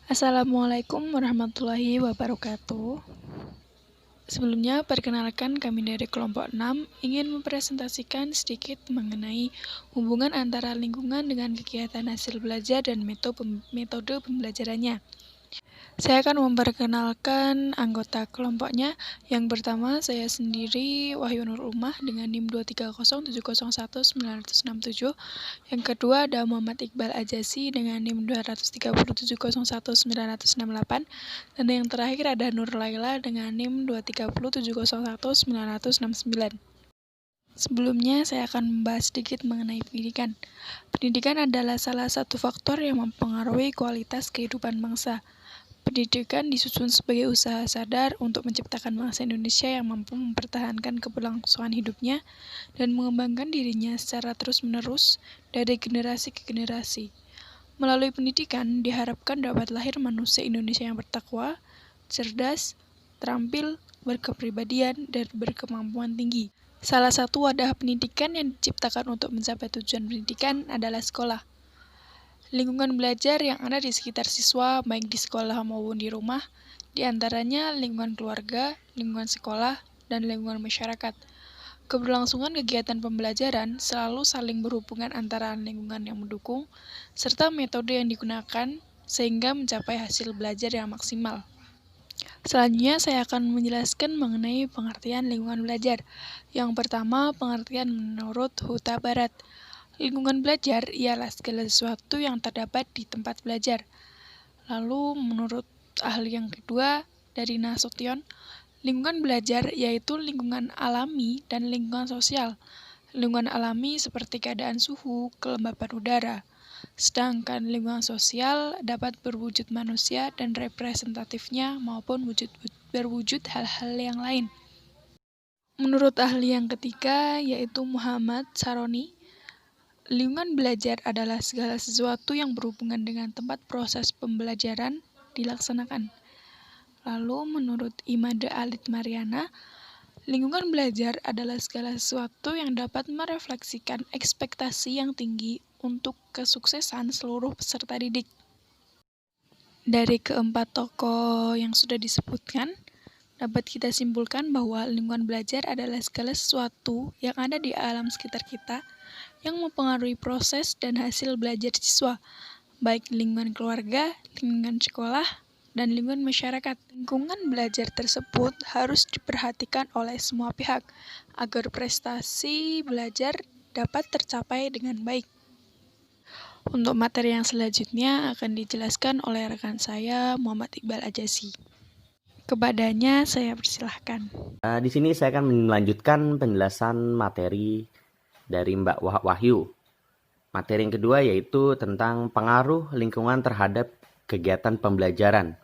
Assalamualaikum warahmatullahi wabarakatuh. Sebelumnya, perkenalkan kami dari kelompok 6 ingin mempresentasikan sedikit mengenai hubungan antara lingkungan dengan kegiatan hasil belajar dan metode pembelajarannya. Saya akan memperkenalkan anggota kelompoknya. Yang pertama, saya sendiri Wahyu Nur Umah dengan NIM 230701967. Yang kedua ada Muhammad Iqbal Ajasi dengan NIM 237701968. Dan yang terakhir ada Nur Laila dengan NIM 230701969. Sebelumnya saya akan membahas sedikit mengenai pendidikan. Pendidikan adalah salah satu faktor yang mempengaruhi kualitas kehidupan bangsa. Pendidikan disusun sebagai usaha sadar untuk menciptakan bangsa Indonesia yang mampu mempertahankan keberlangsungan hidupnya dan mengembangkan dirinya secara terus-menerus dari generasi ke generasi. Melalui pendidikan, diharapkan dapat lahir manusia Indonesia yang bertakwa, cerdas, terampil, berkepribadian, dan berkemampuan tinggi. Salah satu wadah pendidikan yang diciptakan untuk mencapai tujuan pendidikan adalah sekolah. Lingkungan belajar yang ada di sekitar siswa, baik di sekolah maupun di rumah, diantaranya lingkungan keluarga, lingkungan sekolah, dan lingkungan masyarakat. Keberlangsungan kegiatan pembelajaran selalu saling berhubungan antara lingkungan yang mendukung, serta metode yang digunakan, sehingga mencapai hasil belajar yang maksimal. Selanjutnya, saya akan menjelaskan mengenai pengertian lingkungan belajar. Yang pertama, pengertian menurut Huta Barat. Lingkungan belajar ialah segala sesuatu yang terdapat di tempat belajar. Lalu, menurut ahli yang kedua dari Nasution, lingkungan belajar yaitu lingkungan alami dan lingkungan sosial. Lingkungan alami seperti keadaan suhu, kelembapan udara. Sedangkan lingkungan sosial dapat berwujud manusia dan representatifnya maupun berwujud hal-hal yang lain. Menurut ahli yang ketiga yaitu Muhammad Saroni, lingkungan belajar adalah segala sesuatu yang berhubungan dengan tempat proses pembelajaran dilaksanakan. Lalu menurut Imade Alit Mariana, lingkungan belajar adalah segala sesuatu yang dapat merefleksikan ekspektasi yang tinggi untuk kesuksesan seluruh peserta didik. Dari keempat tokoh yang sudah disebutkan, dapat kita simpulkan bahwa lingkungan belajar adalah segala sesuatu yang ada di alam sekitar kita yang mempengaruhi proses dan hasil belajar siswa, baik lingkungan keluarga, lingkungan sekolah, dan lingkungan masyarakat. Lingkungan belajar tersebut harus diperhatikan oleh semua pihak agar prestasi belajar dapat tercapai dengan baik. Untuk materi yang selanjutnya akan dijelaskan oleh rekan saya, Muhammad Iqbal Ajasi. Kepadanya saya persilahkan. Di sini saya akan melanjutkan penjelasan materi dari Mbak Wahyu. Materi yang kedua yaitu tentang pengaruh lingkungan terhadap kegiatan pembelajaran.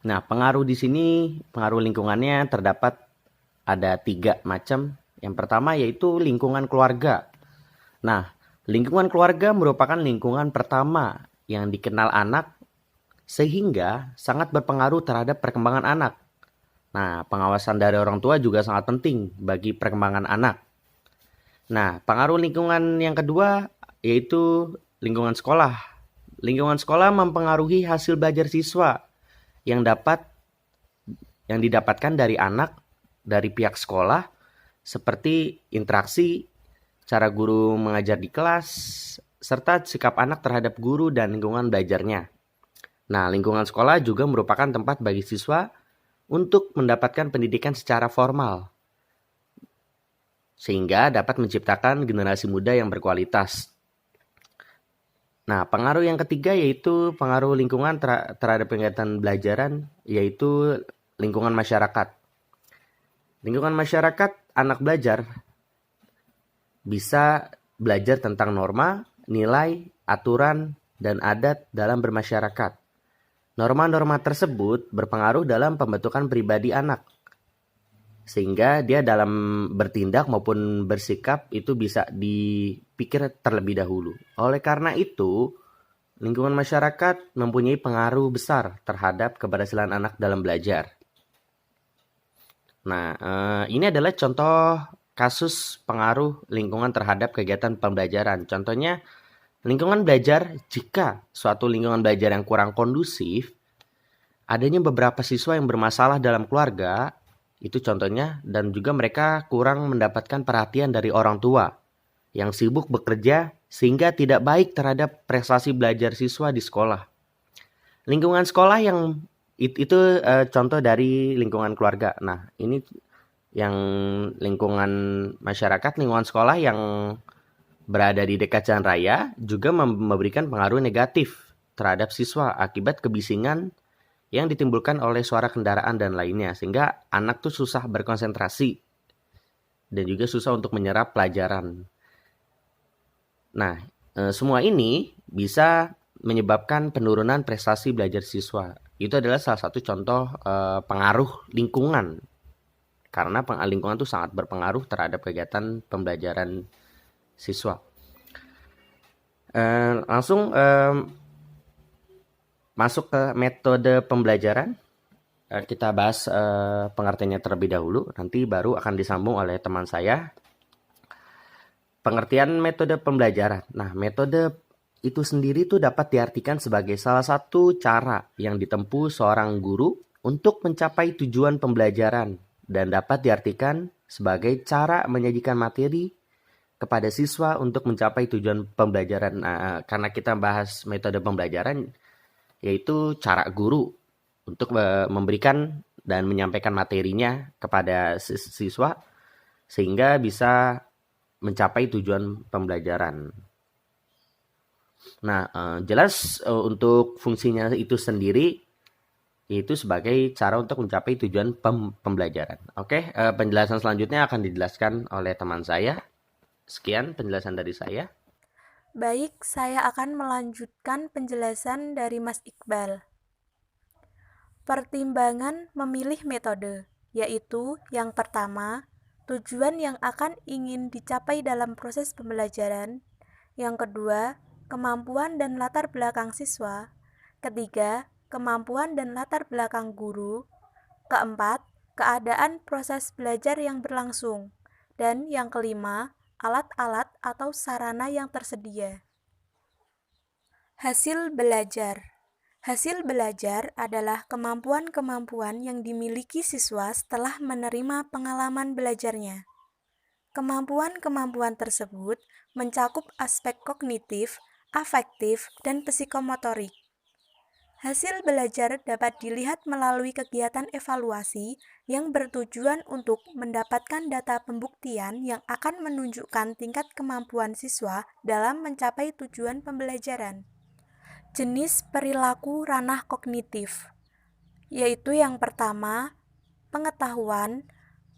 Nah, pengaruh di sini, pengaruh lingkungannya terdapat ada 3 macam. Yang pertama yaitu lingkungan keluarga. Nah, lingkungan keluarga merupakan lingkungan pertama yang dikenal anak sehingga sangat berpengaruh terhadap perkembangan anak. Nah, pengawasan dari orang tua juga sangat penting bagi perkembangan anak. Nah, pengaruh lingkungan yang kedua yaitu lingkungan sekolah. Lingkungan sekolah mempengaruhi hasil belajar siswa yang didapatkan dari anak, dari pihak sekolah, seperti interaksi, cara guru mengajar di kelas, serta sikap anak terhadap guru dan lingkungan belajarnya. Nah, lingkungan sekolah juga merupakan tempat bagi siswa untuk mendapatkan pendidikan secara formal, sehingga dapat menciptakan generasi muda yang berkualitas. Nah, pengaruh yang ketiga yaitu pengaruh lingkungan terhadap kegiatan belajaran, yaitu lingkungan masyarakat. Lingkungan masyarakat, anak belajar bisa belajar tentang norma, nilai, aturan, dan adat dalam bermasyarakat. Norma-norma tersebut berpengaruh dalam pembentukan pribadi anak, sehingga dia dalam bertindak maupun bersikap itu bisa dipikir terlebih dahulu. Oleh karena itu, lingkungan masyarakat mempunyai pengaruh besar terhadap keberhasilan anak dalam belajar. Nah, ini adalah contoh kasus pengaruh lingkungan terhadap kegiatan pembelajaran. Contohnya, lingkungan belajar, jika suatu lingkungan belajar yang kurang kondusif, adanya beberapa siswa yang bermasalah dalam keluarga, itu contohnya, dan juga mereka kurang mendapatkan perhatian dari orang tua yang sibuk bekerja sehingga tidak baik terhadap prestasi belajar siswa di sekolah. Lingkungan sekolah yang itu contoh dari lingkungan keluarga. Nah, ini yang lingkungan masyarakat, lingkungan sekolah yang berada di dekat jalan raya juga memberikan pengaruh negatif terhadap siswa akibat kebisingan yang ditimbulkan oleh suara kendaraan dan lainnya, sehingga anak tuh susah berkonsentrasi dan juga susah untuk menyerap pelajaran. Nah, semua ini bisa menyebabkan penurunan prestasi belajar siswa. Itu adalah salah satu contoh pengaruh lingkungan, karena lingkungan itu sangat berpengaruh terhadap kegiatan pembelajaran siswa. Langsung masuk ke metode pembelajaran. Kita bahas pengertiannya terlebih dahulu, nanti baru akan disambung oleh teman saya. Pengertian metode pembelajaran. Nah, metode itu sendiri tuh dapat diartikan sebagai salah satu cara yang ditempuh seorang guru untuk mencapai tujuan pembelajaran dan dapat diartikan sebagai cara menyajikan materi kepada siswa untuk mencapai tujuan pembelajaran. Nah, karena kita bahas metode pembelajaran, yaitu cara guru untuk memberikan dan menyampaikan materinya kepada siswa sehingga bisa mencapai tujuan pembelajaran. Nah, jelas untuk fungsinya itu sendiri yaitu sebagai cara untuk mencapai tujuan pembelajaran. Oke, penjelasan selanjutnya akan dijelaskan oleh teman saya. Sekian penjelasan dari saya. Baik, saya akan melanjutkan penjelasan dari Mas Iqbal. Pertimbangan memilih metode, yaitu yang pertama, tujuan yang akan ingin dicapai dalam proses pembelajaran. Yang kedua, kemampuan dan latar belakang siswa. Ketiga, kemampuan dan latar belakang guru. Keempat, keadaan proses belajar yang berlangsung. Dan yang kelima, alat-alat atau sarana yang tersedia. Hasil belajar. Hasil belajar adalah kemampuan-kemampuan yang dimiliki siswa setelah menerima pengalaman belajarnya. Kemampuan-kemampuan tersebut mencakup aspek kognitif, afektif, dan psikomotorik. Hasil belajar dapat dilihat melalui kegiatan evaluasi yang bertujuan untuk mendapatkan data pembuktian yang akan menunjukkan tingkat kemampuan siswa dalam mencapai tujuan pembelajaran. Jenis perilaku ranah kognitif, yaitu yang pertama, pengetahuan,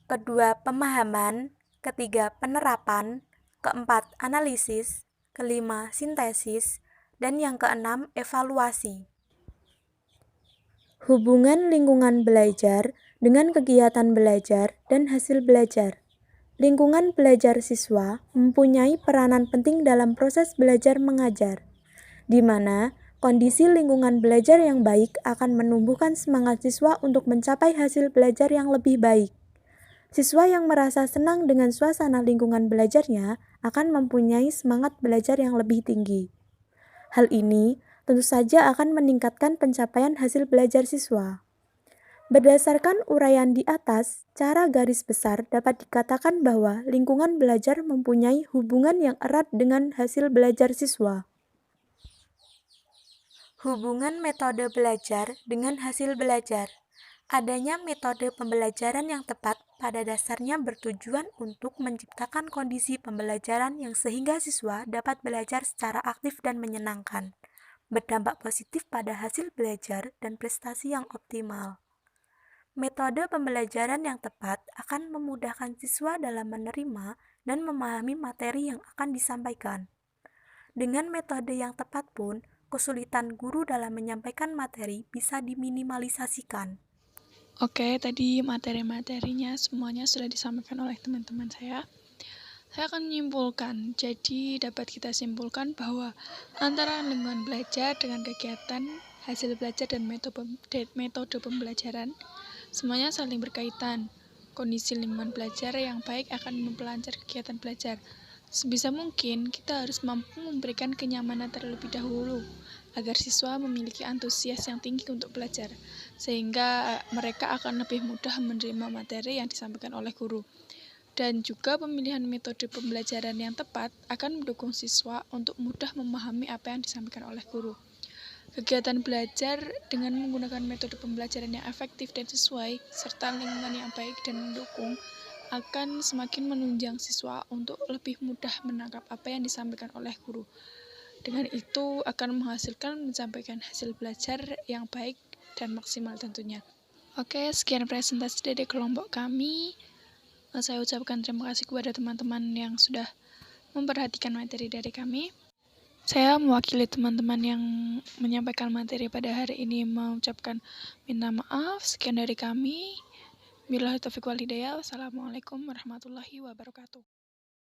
kedua, pemahaman, ketiga, penerapan, keempat, analisis, kelima, sintesis, dan yang keenam, evaluasi. Hubungan lingkungan belajar dengan kegiatan belajar dan hasil belajar. Lingkungan belajar siswa mempunyai peranan penting dalam proses belajar mengajar, di mana kondisi lingkungan belajar yang baik akan menumbuhkan semangat siswa untuk mencapai hasil belajar yang lebih baik. Siswa yang merasa senang dengan suasana lingkungan belajarnya akan mempunyai semangat belajar yang lebih tinggi. Hal ini tentu saja akan meningkatkan pencapaian hasil belajar siswa. Berdasarkan uraian di atas, secara garis besar dapat dikatakan bahwa lingkungan belajar mempunyai hubungan yang erat dengan hasil belajar siswa. Hubungan metode belajar dengan hasil belajar. Adanya metode pembelajaran yang tepat pada dasarnya bertujuan untuk menciptakan kondisi pembelajaran yang sehingga siswa dapat belajar secara aktif dan menyenangkan, berdampak positif pada hasil belajar dan prestasi yang optimal. Metode pembelajaran yang tepat akan memudahkan siswa dalam menerima dan memahami materi yang akan disampaikan. Dengan metode yang tepat pun, kesulitan guru dalam menyampaikan materi bisa diminimalisasikan. Oke, tadi materi-materinya semuanya sudah disampaikan oleh teman-teman saya. Saya akan menyimpulkan, jadi dapat kita simpulkan bahwa antara lingkungan belajar dengan kegiatan, hasil belajar, dan metode pembelajaran, semuanya saling berkaitan. Kondisi lingkungan belajar yang baik akan memperlancar kegiatan belajar. Sebisa mungkin, kita harus mampu memberikan kenyamanan terlebih dahulu, agar siswa memiliki antusias yang tinggi untuk belajar, sehingga mereka akan lebih mudah menerima materi yang disampaikan oleh guru. Dan juga pemilihan metode pembelajaran yang tepat akan mendukung siswa untuk mudah memahami apa yang disampaikan oleh guru. Kegiatan belajar dengan menggunakan metode pembelajaran yang efektif dan sesuai, serta lingkungan yang baik dan mendukung, akan semakin menunjang siswa untuk lebih mudah menangkap apa yang disampaikan oleh guru. Dengan itu akan menghasilkan menyampaikan hasil belajar yang baik dan maksimal tentunya. Oke, sekian presentasi dari kelompok kami. Saya ucapkan terima kasih kepada teman-teman yang sudah memperhatikan materi dari kami. Saya mewakili teman-teman yang menyampaikan materi pada hari ini mengucapkan minta maaf. Sekian dari kami. Billahi taufiq wal hidayah. Wassalamualaikum warahmatullahi wabarakatuh.